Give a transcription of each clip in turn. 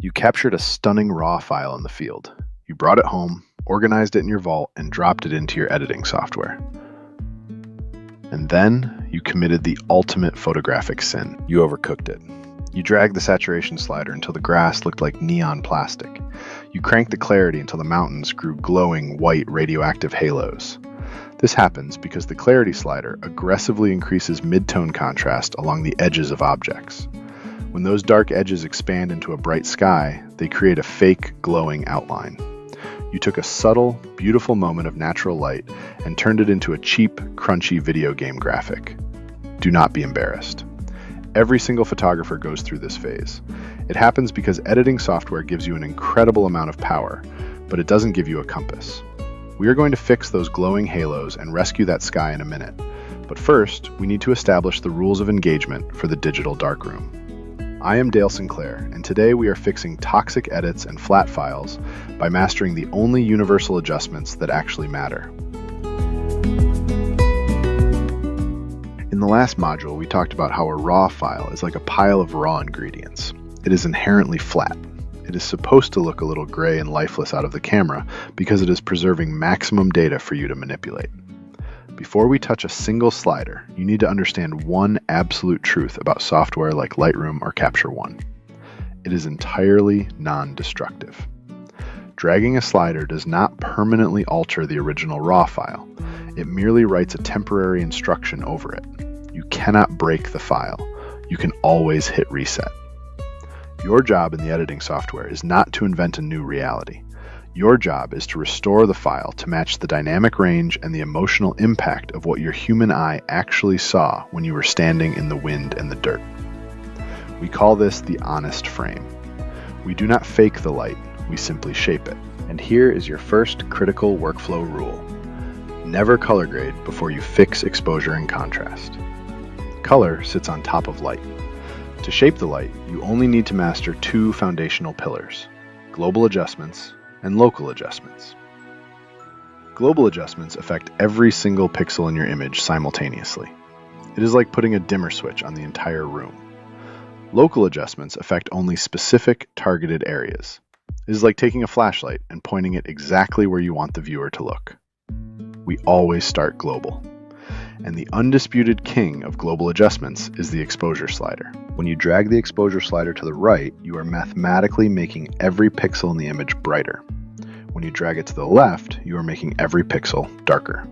You captured a stunning raw file in the field. You brought it home, organized it in your vault, and dropped it into your editing software. And then you committed the ultimate photographic sin. You overcooked it. You dragged the saturation slider until the grass looked like neon plastic. You cranked the clarity until the mountains grew glowing white radioactive halos. This happens because the clarity slider aggressively increases midtone contrast along the edges of objects. When those dark edges expand into a bright sky, they create a fake glowing outline. You took a subtle, beautiful moment of natural light and turned it into a cheap, crunchy video game graphic. Do not be embarrassed. Every single photographer goes through this phase. It happens because editing software gives you an incredible amount of power, but it doesn't give you a compass. We are going to fix those glowing halos and rescue that sky in a minute. But first, we need to establish the rules of engagement for the Digital Darkroom. I am Dale Sinclair, and today we are fixing toxic edits and flat files by mastering the only universal adjustments that actually matter. In the last module, we talked about how a raw file is like a pile of raw ingredients. It is inherently flat. It is supposed to look a little gray and lifeless out of the camera because it is preserving maximum data for you to manipulate. Before we touch a single slider, you need to understand one absolute truth about software like Lightroom or Capture One. It is entirely non-destructive. Dragging a slider does not permanently alter the original raw file. It merely writes a temporary instruction over it. You cannot break the file. You can always hit reset. Your job in the editing software is not to invent a new reality. Your job is to restore the file to match the dynamic range and the emotional impact of what your human eye actually saw when you were standing in the wind and the dirt. We call this the honest frame. We do not fake the light, we simply shape it. And here is your first critical workflow rule. Never color grade before you fix exposure and contrast. Color sits on top of light. To shape the light, you only need to master two foundational pillars: global adjustments and local adjustments. Global adjustments affect every single pixel in your image simultaneously. It is like putting a dimmer switch on the entire room. Local adjustments affect only specific targeted areas. It is like taking a flashlight and pointing it exactly where you want the viewer to look. We always start global. And the undisputed king of global adjustments is the exposure slider. When you drag the exposure slider to the right, you are mathematically making every pixel in the image brighter. When you drag it to the left, you are making every pixel darker.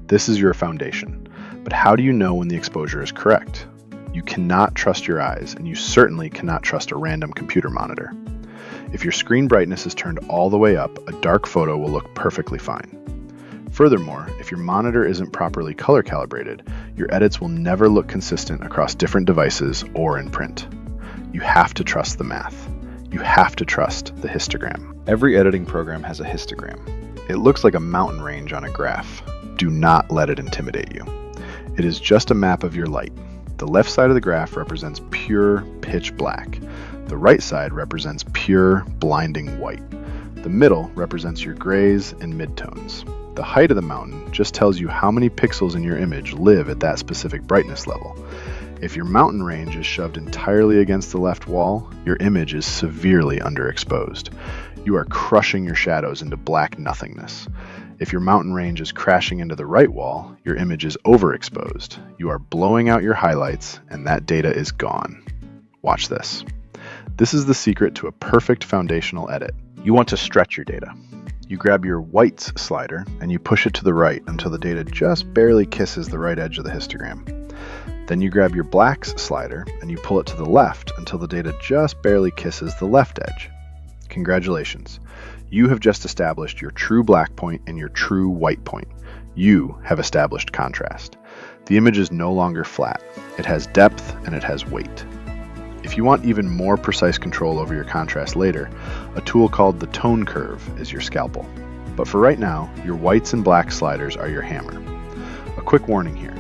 This is your foundation. But how do you know when the exposure is correct? You cannot trust your eyes, and you certainly cannot trust a random computer monitor. If your screen brightness is turned all the way up, a dark photo will look perfectly fine. Furthermore, if your monitor isn't properly color calibrated, your edits will never look consistent across different devices or in print. You have to trust the math. You have to trust the histogram. Every editing program has a histogram. It looks like a mountain range on a graph. Do not let it intimidate you. It is just a map of your light. The left side of the graph represents pure pitch black. The right side represents pure blinding white. The middle represents your grays and midtones. The height of the mountain just tells you how many pixels in your image live at that specific brightness level. If your mountain range is shoved entirely against the left wall, your image is severely underexposed. You are crushing your shadows into black nothingness. If your mountain range is crashing into the right wall, your image is overexposed. You are blowing out your highlights, and that data is gone. Watch this. This is the secret to a perfect foundational edit. You want to stretch your data. You grab your whites slider and you push it to the right until the data just barely kisses the right edge of the histogram. Then you grab your blacks slider and you pull it to the left until the data just barely kisses the left edge. Congratulations. You have just established your true black point and your true white point. You have established contrast. The image is no longer flat. It has depth and it has weight. If you want even more precise control over your contrast later, a tool called the tone curve is your scalpel. But for right now, your whites and black sliders are your hammer. A quick warning here.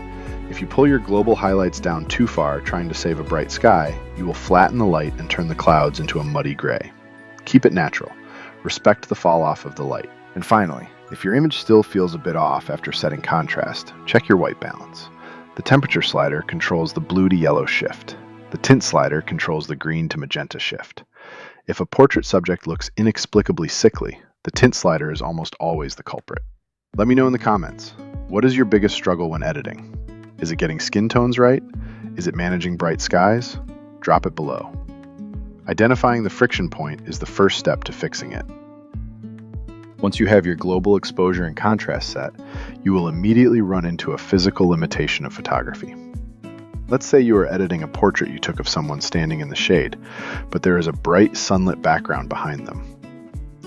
If you pull your global highlights down too far trying to save a bright sky, you will flatten the light and turn the clouds into a muddy gray. Keep it natural. Respect the fall off of the light. And finally, if your image still feels a bit off after setting contrast, check your white balance. The temperature slider controls the blue to yellow shift. The tint slider controls the green to magenta shift. If a portrait subject looks inexplicably sickly, the tint slider is almost always the culprit. Let me know in the comments, what is your biggest struggle when editing? Is it getting skin tones right? Is it managing bright skies? Drop it below. Identifying the friction point is the first step to fixing it. Once you have your global exposure and contrast set, you will immediately run into a physical limitation of photography. Let's say you are editing a portrait you took of someone standing in the shade, but there is a bright sunlit background behind them.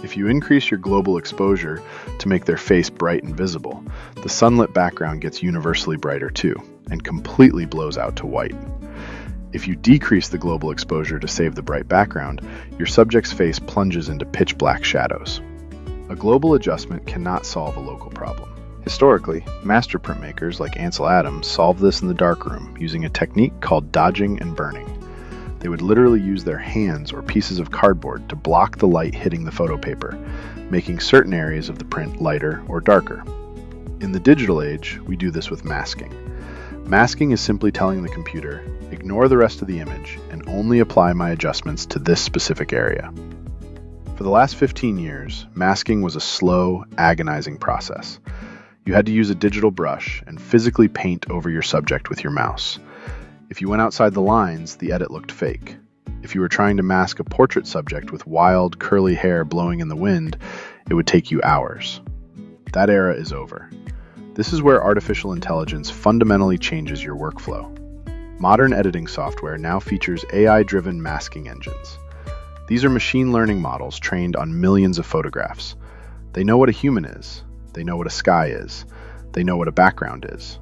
If you increase your global exposure to make their face bright and visible, the sunlit background gets universally brighter too, and completely blows out to white. If you decrease the global exposure to save the bright background, your subject's face plunges into pitch black shadows. A global adjustment cannot solve a local problem. Historically, master printmakers like Ansel Adams solved this in the darkroom using a technique called dodging and burning. They would literally use their hands or pieces of cardboard to block the light hitting the photo paper, making certain areas of the print lighter or darker. In the digital age, we do this with masking. Masking is simply telling the computer, ignore the rest of the image and only apply my adjustments to this specific area. For the last 15 years, masking was a slow, agonizing process. You had to use a digital brush and physically paint over your subject with your mouse. If you went outside the lines, the edit looked fake. If you were trying to mask a portrait subject with wild, curly hair blowing in the wind, it would take you hours. That era is over. This is where artificial intelligence fundamentally changes your workflow. Modern editing software now features AI-driven masking engines. These are machine learning models trained on millions of photographs. They know what a human is. They know what a sky is. They know what a background is.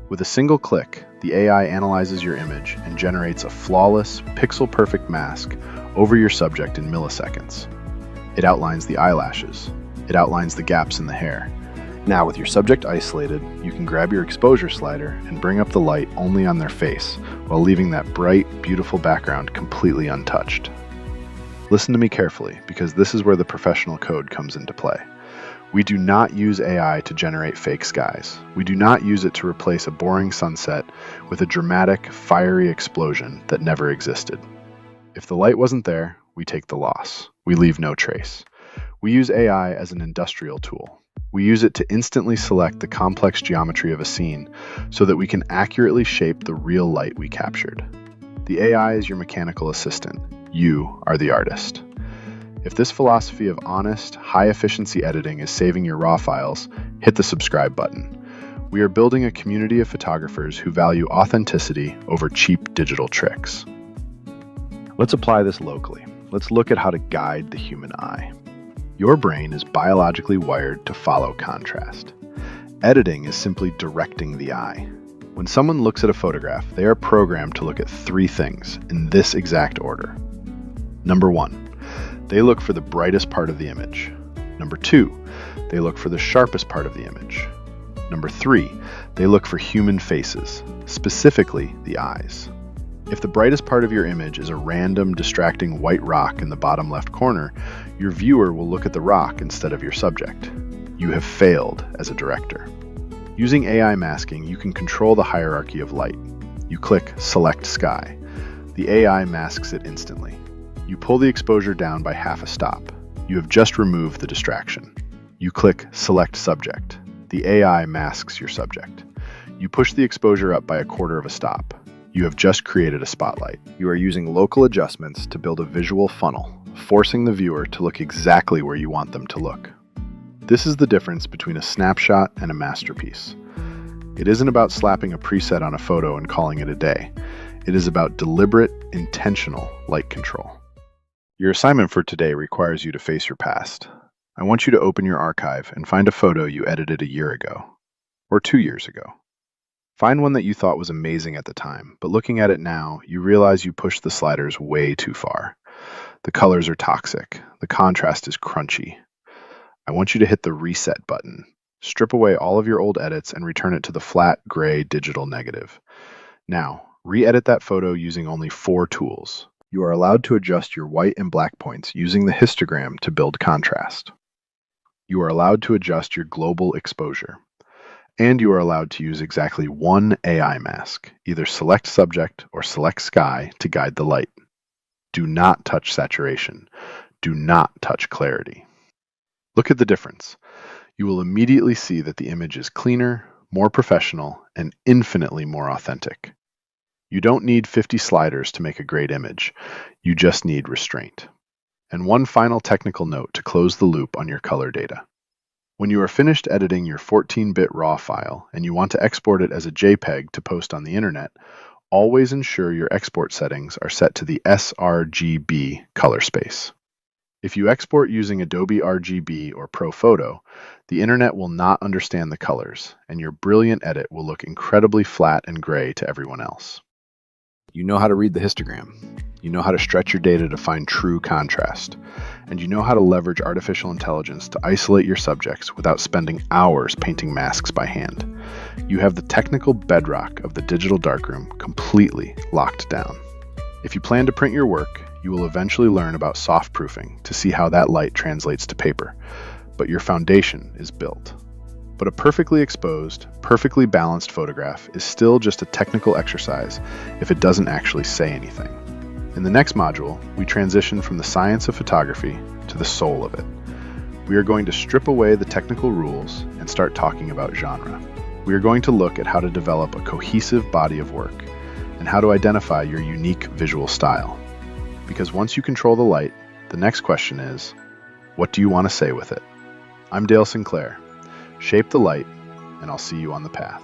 With a single click, the AI analyzes your image and generates a flawless, pixel-perfect mask over your subject in milliseconds. It outlines the eyelashes. It outlines the gaps in the hair. Now, with your subject isolated, you can grab your exposure slider and bring up the light only on their face, while leaving that bright, beautiful background completely untouched. Listen to me carefully, because this is where the professional code comes into play. We do not use AI to generate fake skies. We do not use it to replace a boring sunset with a dramatic, fiery explosion that never existed. If the light wasn't there, we take the loss. We leave no trace. We use AI as an industrial tool. We use it to instantly select the complex geometry of a scene so that we can accurately shape the real light we captured. The AI is your mechanical assistant. You are the artist. If this philosophy of honest, high-efficiency editing is saving your raw files, hit the subscribe button. We are building a community of photographers who value authenticity over cheap digital tricks. Let's apply this locally. Let's look at how to guide the human eye. Your brain is biologically wired to follow contrast. Editing is simply directing the eye. When someone looks at a photograph, they are programmed to look at three things in this exact order. Number 1. They look for the brightest part of the image. Number 2, they look for the sharpest part of the image. Number 3, they look for human faces, specifically the eyes. If the brightest part of your image is a random, distracting white rock in the bottom left corner, your viewer will look at the rock instead of your subject. You have failed as a director. Using AI masking, you can control the hierarchy of light. You click Select Sky. The AI masks it instantly. You pull the exposure down by half a stop. You have just removed the distraction. You click Select Subject. The AI masks your subject. You push the exposure up by a quarter of a stop. You have just created a spotlight. You are using local adjustments to build a visual funnel, forcing the viewer to look exactly where you want them to look. This is the difference between a snapshot and a masterpiece. It isn't about slapping a preset on a photo and calling it a day. It is about deliberate, intentional light control. Your assignment for today requires you to face your past. I want you to open your archive and find a photo you edited a year ago, or 2 years ago. Find one that you thought was amazing at the time, but looking at it now, you realize you pushed the sliders way too far. The colors are toxic. The contrast is crunchy. I want you to hit the reset button. Strip away all of your old edits and return it to the flat, gray digital negative. Now, re-edit that photo using only 4 tools. You are allowed to adjust your white and black points using the histogram to build contrast. You are allowed to adjust your global exposure. And you are allowed to use exactly one AI mask, either Select Subject or Select Sky, to guide the light. Do not touch saturation. Do not touch clarity. Look at the difference. You will immediately see that the image is cleaner, more professional, and infinitely more authentic. You don't need 50 sliders to make a great image. You just need restraint. And one final technical note to close the loop on your color data. When you are finished editing your 14-bit RAW file and you want to export it as a JPEG to post on the internet, always ensure your export settings are set to the sRGB color space. If you export using Adobe RGB or ProPhoto, the internet will not understand the colors, and your brilliant edit will look incredibly flat and gray to everyone else. You know how to read the histogram. You know how to stretch your data to find true contrast. And you know how to leverage artificial intelligence to isolate your subjects without spending hours painting masks by hand. You have the technical bedrock of the Digital Darkroom completely locked down. If you plan to print your work, you will eventually learn about soft proofing to see how that light translates to paper. But your foundation is built. But a perfectly exposed, perfectly balanced photograph is still just a technical exercise if it doesn't actually say anything. In the next module, we transition from the science of photography to the soul of it. We are going to strip away the technical rules and start talking about genre. We are going to look at how to develop a cohesive body of work and how to identify your unique visual style. Because once you control the light, the next question is, what do you want to say with it? I'm Dale Sinclair. Shape the light, and I'll see you on the path.